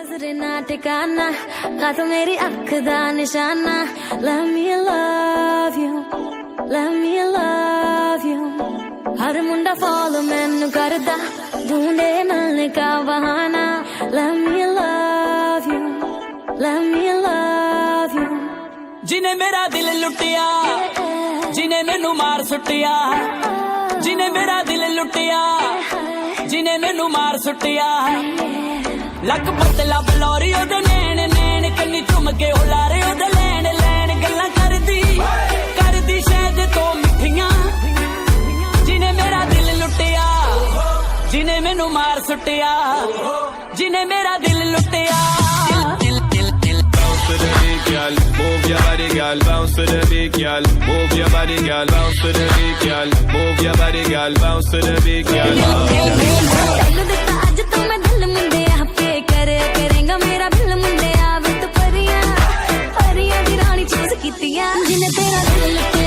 नजर ना ठिकाना का तो मेरी अख दा निशाना let me love you her Munda follow मैनू करदा ढूंढे मिलने का बहाना let me love you जिने मेरा दिल लुटिया जिने मैनू मार सुटिया जिने मेरा दिल लुटिया जिने मैनू मार सुटिया लक पतला बलौरी ओदे नैन नैन कन्नी चुम के हुलारे ओदे लैन लैन गल्लां करदी शायद तो मिठियां जिने मेरा दिल लुटिया जिने मैनू मार सुटिया जिने मेरा दिल लुटिया to the beat, girl. Move your body, girl. Bounce to the beat, girl. Move your body, girl. Bounce to the beat, girl. Move your body, girl. Bounce to the beat, girl. दिल दिता अज तो मैं दिल मुंडे पे करेगा मेरा दिल मुंडे वे तो परियां दी रानी चूज कीतियां जिने तेरा दिल